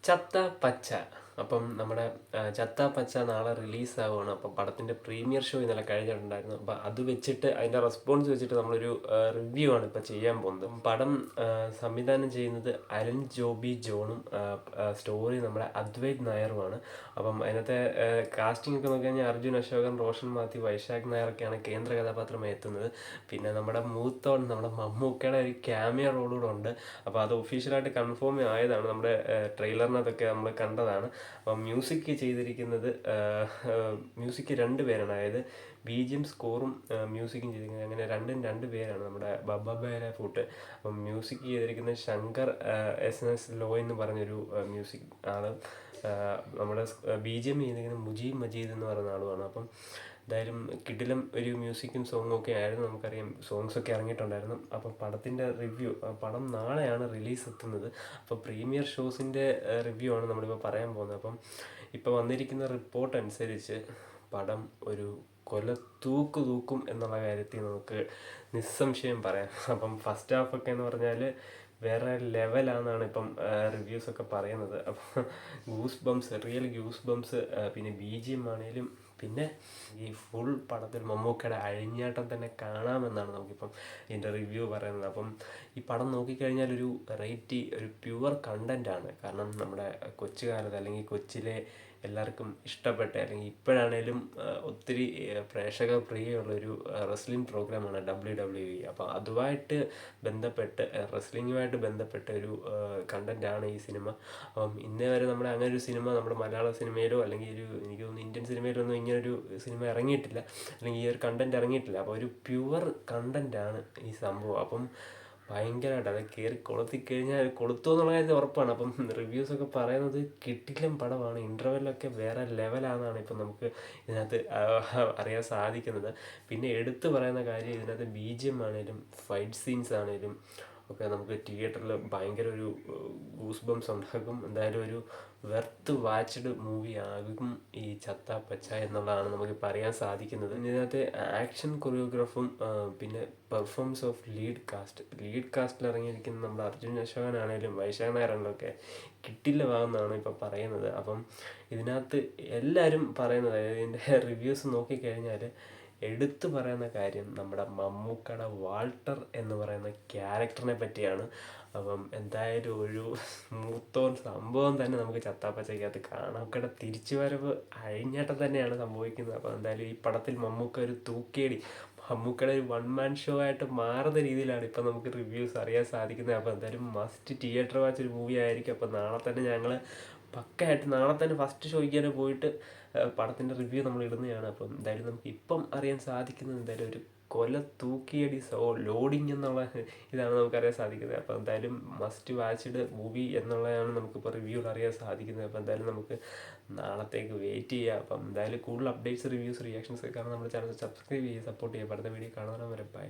ചത്ത പച്ച. അപ്പം നമ്മുടെ ചത്ത പച്ച നാളെ റിലീസാവുകയാണ്. അപ്പം പടത്തിൻ്റെ പ്രീമിയർ ഷോ ഇന്നലെ കഴിഞ്ഞിട്ടുണ്ടായിരുന്നു. അപ്പം അത് വെച്ചിട്ട് അതിൻ്റെ റെസ്പോൺസ് വെച്ചിട്ട് നമ്മളൊരു റിവ്യൂ ആണ് ഇപ്പോൾ ചെയ്യാൻ പോകുന്നത്. പടം സംവിധാനം ചെയ്യുന്നത് അലൻ ജോബി ജോണും സ്റ്റോറി നമ്മുടെ അദ്വൈത് നായറുമാണ്. അപ്പം അതിനകത്തെ കാസ്റ്റിംഗ് ഒക്കെ നോക്കി കഴിഞ്ഞാൽ അർജുൻ അശോകൻ, റോഷൻ മാത്യു, വൈശാഖ് നായരൊക്കെയാണ് കേന്ദ്ര കഥാപാത്രമായി എത്തുന്നത്. പിന്നെ നമ്മുടെ മൂത്തോൺ നമ്മുടെ മമ്മൂക്കയുടെ ഒരു ക്യാമിയോ റോളൂടെ ഉണ്ട്. അപ്പോൾ അത് ഒഫീഷ്യലായിട്ട് കൺഫേം ആയതാണ്. നമ്മുടെ ട്രെയിലറിനകത്തൊക്കെ നമ്മൾ കണ്ടതാണ്. അപ്പം മ്യൂസിക് ചെയ്തിരിക്കുന്നത് മ്യൂസിക് 2 പേരാണ്. അതായത് BGM സ്കോറും മ്യൂസിക്കും ചെയ്തിരിക്കുന്നത്. അങ്ങനെ രണ്ട് പേരാണ് നമ്മുടെ ബബ്ബ ഫൂട്ട്. അപ്പം മ്യൂസിക് ചെയ്തിരിക്കുന്നത് ശങ്കർ SNS ലോ എന്ന് പറഞ്ഞൊരു മ്യൂസിക് ആള്. നമ്മുടെ BGM ചെയ്തിരിക്കുന്നത് മുജീബ് മജീദ് എന്ന് പറയുന്ന ആളുമാണ്. അപ്പം എന്തായാലും കിടിലം ഒരു മ്യൂസിക്കും സോങ്ങും ഒക്കെ ആയിരുന്നു. നമുക്കറിയാം സോങ്സൊക്കെ ഇറങ്ങിയിട്ടുണ്ടായിരുന്നു. അപ്പോൾ പടത്തിൻ്റെ റിവ്യൂ, പടം നാളെയാണ് റിലീസ് എത്തുന്നത്. അപ്പോൾ പ്രീമിയർ ഷോസിൻ്റെ റിവ്യൂ ആണ് നമ്മളിപ്പോൾ പറയാൻ പോകുന്നത്. അപ്പം ഇപ്പോൾ വന്നിരിക്കുന്ന റിപ്പോർട്ട് അനുസരിച്ച് പടം ഒരു തൂക്കും എന്നുള്ള കാര്യത്തിൽ നമുക്ക് നിസ്സംശയം പറയാം. അപ്പം ഫസ്റ്റ് ഹാഫൊക്കെ എന്ന് പറഞ്ഞാൽ വേറെ ലെവലാണെന്നാണ് ഇപ്പം റിവ്യൂസൊക്കെ പറയുന്നത്. അപ്പം റിയൽ ഗൂസ് ബംസ്, പിന്നെ BGM ആണെങ്കിലും പിന്നെ ഈ ഫുൾ പടത്തിൽ മമ്മൂക്കയുടെ അഴിഞ്ഞാട്ടം തന്നെ കാണാമെന്നാണ് നമുക്കിപ്പം ഇതിൻ്റെ റിവ്യൂ പറയുന്നത്. അപ്പം ഈ പടം നോക്കിക്കഴിഞ്ഞാൽ ഒരു പ്യുവർ കണ്ടൻ്റാണ്. കാരണം നമ്മുടെ കൊച്ചുകാലത്ത് അല്ലെങ്കിൽ കൊച്ചിലെ എല്ലാവർക്കും ഇഷ്ടപ്പെട്ട അല്ലെങ്കിൽ ഇപ്പോഴാണേലും ഒത്തിരി പ്രേക്ഷക പ്രിയമുള്ളൊരു റെസ്ലിംഗ് പ്രോഗ്രാമാണ് WWE. അപ്പോൾ അതുമായിട്ട് ബന്ധപ്പെട്ട് റെസ്ലിങ്ങുമായിട്ട് ബന്ധപ്പെട്ട ഒരു കണ്ടൻ്റാണ് ഈ സിനിമ. അപ്പം ഇന്നേ വരെ നമ്മുടെ അങ്ങനെ ഒരു സിനിമ നമ്മുടെ മലയാള സിനിമയിലോ അല്ലെങ്കിൽ എനിക്ക് തോന്നുന്നു ഇന്ത്യൻ സിനിമയിലൊന്നും ഇങ്ങനൊരു സിനിമ ഇറങ്ങിയിട്ടില്ല, അല്ലെങ്കിൽ ഈ ഒരു കണ്ടൻറ് ഇറങ്ങിയിട്ടില്ല. അപ്പോൾ ഒരു പ്യുവർ കണ്ടൻ്റാണ് ഈ സംഭവം. അപ്പം ഭയങ്കരമായിട്ട് അത് കയറി കൊളുത്തിക്കഴിഞ്ഞാൽ കൊളുത്തു എന്നുള്ള കാര്യത്തിൽ ഉറപ്പാണ്. അപ്പം റിവ്യൂസൊക്കെ പറയുന്നത് കിടിലം പടമാണ്, ഇൻ്റർവെല്ലൊക്കെ വേറെ ലെവലാണെന്നാണ് ഇപ്പം നമുക്ക് ഇതിനകത്ത് അറിയാൻ സാധിക്കുന്നത്. പിന്നെ എടുത്തു പറയുന്ന കാര്യം ഇതിനകത്ത് BGM ആണേലും ഫൈറ്റ് സീൻസ് ആണേലും ഒക്കെ നമുക്ക് തിയേറ്ററിൽ ഭയങ്കര ഒരു ഗൂസ് ബംസ് ഉണ്ടാക്കും. എന്തായാലും ഒരു വെർത്ത് വാച്ച്ഡ് മൂവി ആകും ഈ ചത്ത പച്ച എന്നുള്ളതാണ് നമുക്കിപ്പോൾ അറിയാൻ സാധിക്കുന്നത്. ഇതിനകത്ത് ആക്ഷൻ കൊറിയോഗ്രാഫും പിന്നെ പെർഫോമൻസ് ഓഫ് ലീഡ് കാസ്റ്റിൽ ഇറങ്ങിയിരിക്കുന്ന നമ്മുടെ അർജുൻ അശോകനാണേലും വൈശാഖ് നായരാണേലും ഒക്കെ കിട്ടില്ലവാകുന്നതാണ് ഇപ്പോൾ പറയുന്നത്. അപ്പം ഇതിനകത്ത് എല്ലാവരും പറയുന്നത്, അതായത് ഇതിൻ്റെ റിവ്യൂസ് നോക്കിക്കഴിഞ്ഞാൽ എടുത്തു പറയുന്ന കാര്യം നമ്മുടെ മമ്മൂക്കയുടെ വാൾട്ടർ എന്ന് പറയുന്ന ക്യാരക്ടറിനെ പറ്റിയാണ്. അപ്പം എന്തായാലും ഒരു മൂത്തോൻ സംഭവം തന്നെ നമുക്ക് ചത്താപ്പച്ചയ്ക്കകത്ത് കാണാം. മമ്മൂക്കയുടെ തിരിച്ചുവരവ് അഴിഞ്ഞാട്ടം തന്നെയാണ് സംഭവിക്കുന്നത്. അപ്പോൾ എന്തായാലും ഈ പടത്തിൽ മമ്മൂക്ക ഒരു തൂക്കേടി, മമ്മൂക്കയുടെ ഒരു 1 മാൻ ഷോ ആയിട്ട് മാറുന്ന രീതിയിലാണ് ഇപ്പം നമുക്ക് റിവ്യൂസ് അറിയാൻ സാധിക്കുന്നത്. അപ്പോൾ എന്തായാലും മസ്റ്റ് തിയേറ്റർ വാച്ച് ഒരു മൂവി ആയിരിക്കും. അപ്പോൾ നാളെ തന്നെ ഞങ്ങൾ പക്കയായിട്ട് നാളെ തന്നെ ഫസ്റ്റ് ഷോയ്ക്ക് തന്നെ പോയിട്ട് പടത്തിൻ്റെ റിവ്യൂ നമ്മൾ ഇടുന്നതാണ്. അപ്പം എന്തായാലും നമുക്ക് ഇപ്പം അറിയാൻ സാധിക്കുന്നത് എന്തായാലും ഒരു തൂക്കിയടി ലോഡിങ് എന്നുള്ള ഇതാണ് നമുക്കറിയാൻ സാധിക്കുന്നത്. അപ്പോൾ എന്തായാലും മസ്റ്റ് വാച്ച്ഡ് മൂവി എന്നുള്ളതാണ് നമുക്കിപ്പോൾ റിവ്യൂകൾ അറിയാൻ സാധിക്കുന്നത്. അപ്പോൾ എന്തായാലും നമുക്ക് നാളത്തേക്ക് വെയിറ്റ് ചെയ്യാം. അപ്പം എന്തായാലും കൂടുതൽ അപ്ഡേറ്റ്സ്, റിവ്യൂസ്, റിയാക്ഷൻസ് ഒക്കെ കാണാൻ നമ്മുടെ ചാനൽ സബ്സ്ക്രൈബ് ചെയ്യുക, സപ്പോർട്ട് ചെയ്യുക. അടുത്ത വീഡിയോ കാണാൻ വരെ ബൈ.